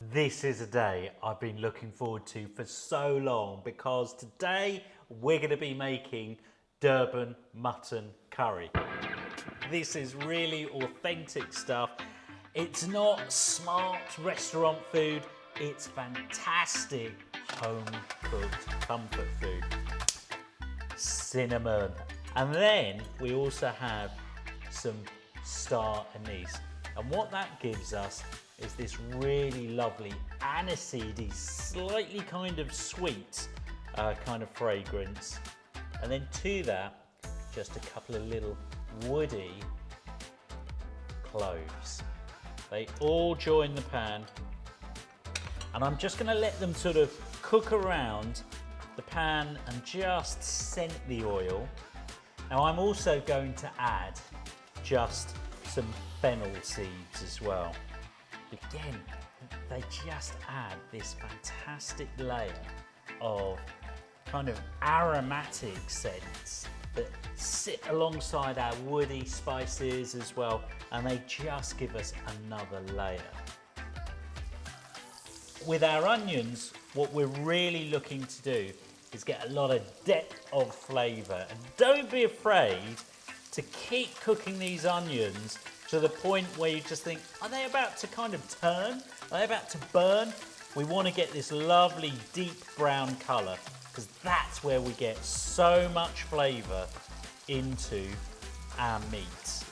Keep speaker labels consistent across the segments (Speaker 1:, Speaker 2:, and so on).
Speaker 1: This is a day I've been looking forward to for so long because today we're going to be making Durban Mutton Curry. This is really authentic stuff. It's not smart restaurant food, it's fantastic home-cooked comfort food. Cinnamon. And then we also have some star anise. And what that gives us is this really lovely aniseedy, slightly kind of sweet kind of fragrance. And then to that, just a couple of little woody cloves. They all join the pan. And I'm just going to let them sort of cook around the pan and just scent the oil. Now I'm also going to add just some fennel seeds as well. Again, they just add this fantastic layer of kind of aromatic scents that sit alongside our woody spices as well, and they just give us another layer. With our onions, what we're really looking to do is get a lot of depth of flavour, and don't be afraid to keep cooking these onions to the point where you just think, are they about to kind of turn? Are they about to burn? We want to get this lovely deep brown colour because that's where we get so much flavour into our meat.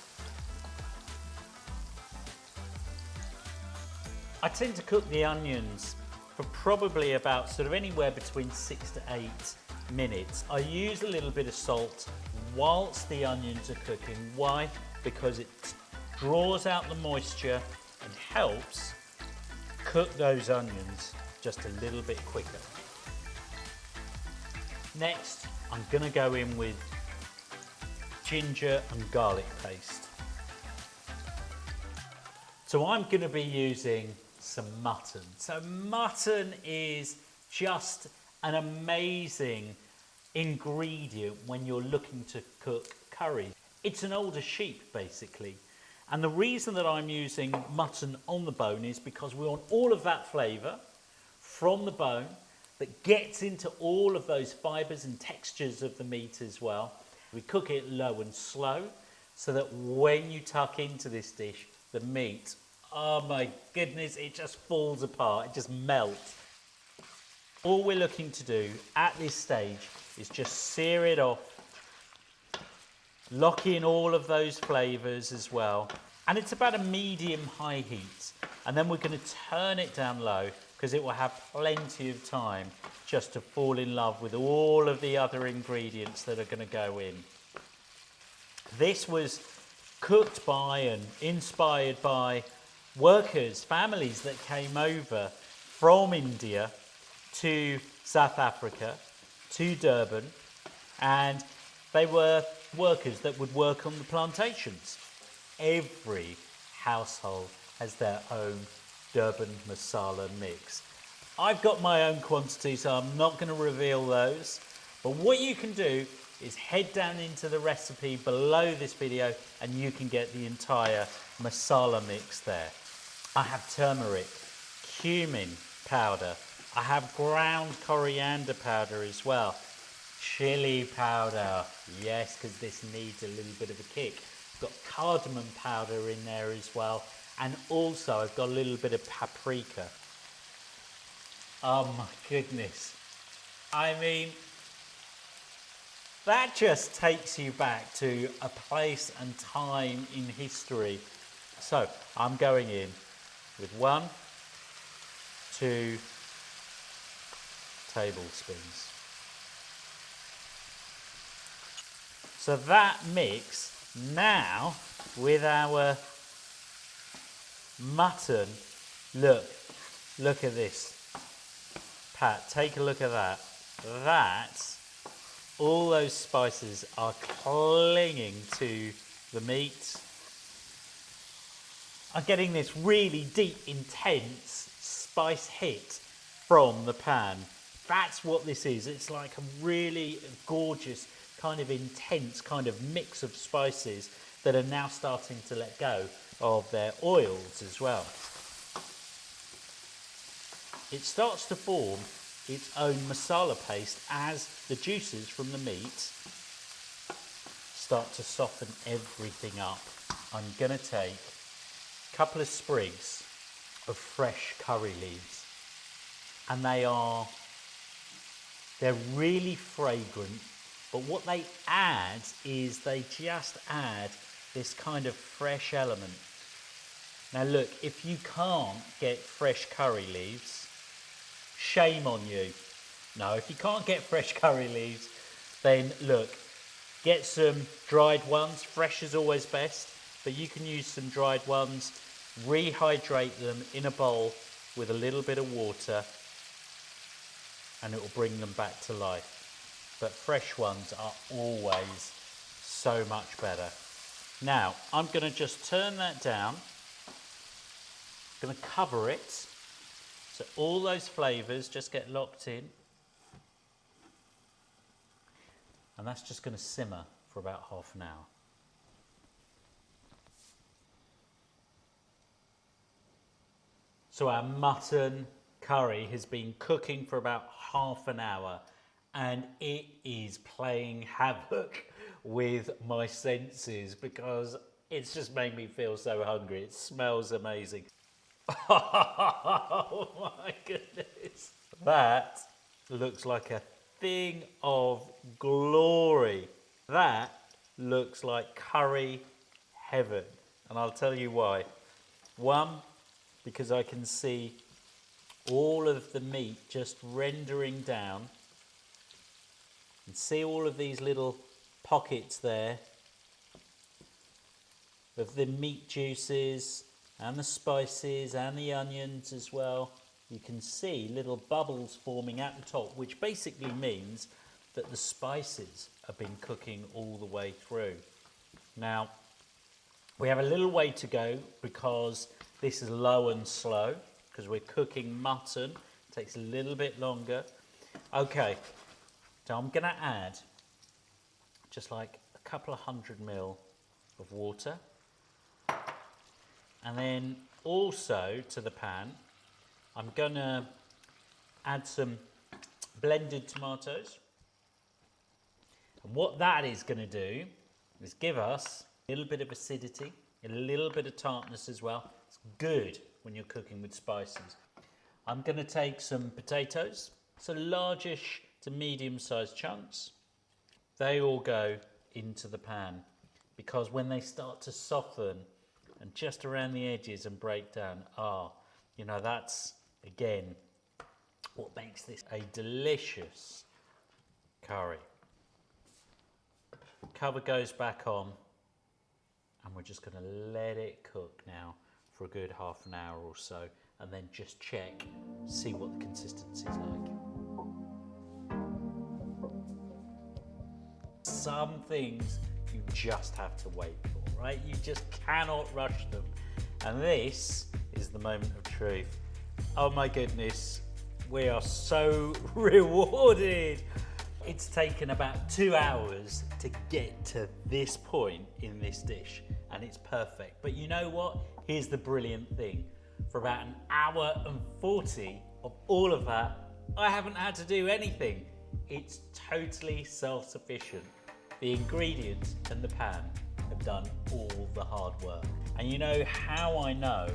Speaker 1: I tend to cook the onions for probably about sort of anywhere between 6 to 8 minutes. I use a little bit of salt whilst the onions are cooking. Why? Because it draws out the moisture and helps cook those onions just a little bit quicker. Next, I'm going to go in with ginger and garlic paste. So I'm going to be using some mutton. So mutton is just an amazing ingredient when you're looking to cook curry. It's an older sheep basically. And the reason that I'm using mutton on the bone is because we want all of that flavour from the bone that gets into all of those fibres and textures of the meat as well. We cook it low and slow so that when you tuck into this dish, the meat, oh my goodness, it just falls apart, it just melts. All we're looking to do at this stage is just sear it off, lock in all of those flavours as well. And it's about a medium-high heat. And then we're going to turn it down low because it will have plenty of time just to fall in love with all of the other ingredients that are going to go in. This was cooked by and inspired by workers, families that came over from India to South Africa, to Durban, and they were workers that would work on the plantations. Every household has their own Durban masala mix. I've got my own quantities, so I'm not going to reveal those, but what you can do is head down into the recipe below this video and you can get the entire masala mix there. I have turmeric, cumin powder, I have ground coriander powder as well, chili powder, yes, because this needs a little bit of a kick. I've got cardamom powder in there as well, and also I've got a little bit of paprika. Oh my goodness. I mean, that just takes you back to a place and time in history. So I'm going in with 1, 2 tablespoons. So that mix now with our mutton, look at this. Pat, take a look at that. That's all those spices are clinging to the meat. I'm getting this really deep, intense spice hit from the pan. That's what this is. It's like a really gorgeous, kind of intense kind of mix of spices that are now starting to let go of their oils as well. it starts to form its own masala paste as the juices from the meat start to soften everything up. I'm going to take a couple of sprigs of fresh curry leaves, and they're really fragrant, but what they add is they just add this kind of fresh element. Now look, if you can't get fresh curry leaves, shame on you. No, if you can't get fresh curry leaves, then look, get some dried ones. Fresh is always best, but you can use some dried ones, rehydrate them in a bowl with a little bit of water, and it will bring them back to life. But fresh ones are always so much better. Now, I'm going to just turn that down. I'm going to cover it so all those flavours just get locked in. And that's just going to simmer for about half an hour. So our mutton curry has been cooking for about half an hour, and it is playing havoc with my senses because it's just made me feel so hungry. It smells amazing. Oh my goodness. That looks like a thing of glory. That looks like curry heaven. And I'll tell you why. One, because I can see all of the meat just rendering down. And see all of these little pockets there of the meat juices and the spices and the onions as well. You can see little bubbles forming at the top, which basically means that the spices have been cooking all the way through. Now, we have a little way to go because this is low and slow, because we're cooking mutton. It takes a little bit longer. Okay, so I'm going to add just like a couple of 100 ml of water. And then also to the pan, I'm going to add some blended tomatoes. And what that is going to do is give us a little bit of acidity, a little bit of tartness as well. It's good when you're cooking with spices. I'm going to take some potatoes, so largish to medium-sized chunks. They all go into the pan because when they start to soften and just around the edges and break down, you know, that's, again, what makes this a delicious curry. Cover goes back on, and we're just going to let it cook now for a good half an hour or so, and then just check, see what the consistency is like. Some things you just have to wait for, right? You just cannot rush them. And this is the moment of truth. Oh my goodness, we are so rewarded. It's taken about 2 hours to get to this point in this dish, and it's perfect. But you know what? Here's the brilliant thing. For about 1 hour and 40 of all of that, I haven't had to do anything. It's totally self-sufficient. The ingredients and the pan have done all the hard work. And you know how I know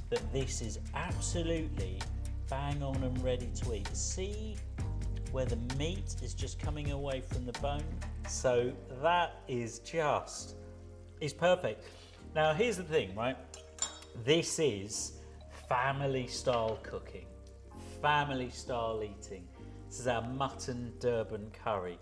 Speaker 1: that this is absolutely bang on and ready to eat? See where the meat is just coming away from the bone? So that is perfect. Now here's the thing, right? This is family style cooking, family style eating. This is our mutton Durban curry.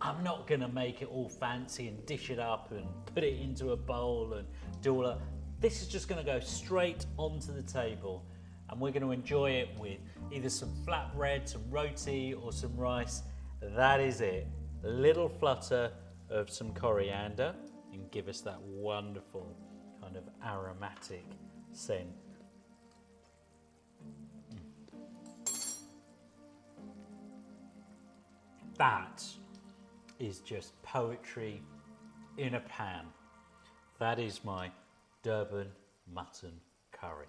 Speaker 1: I'm not gonna make it all fancy and dish it up and put it into a bowl and do all that. This is just gonna go straight onto the table, and we're gonna enjoy it with either some flatbread, some roti, or some rice. That is it. A little flutter of some coriander and give us that wonderful kind of aromatic scent. That is just poetry in a pan. That is my Durban mutton curry.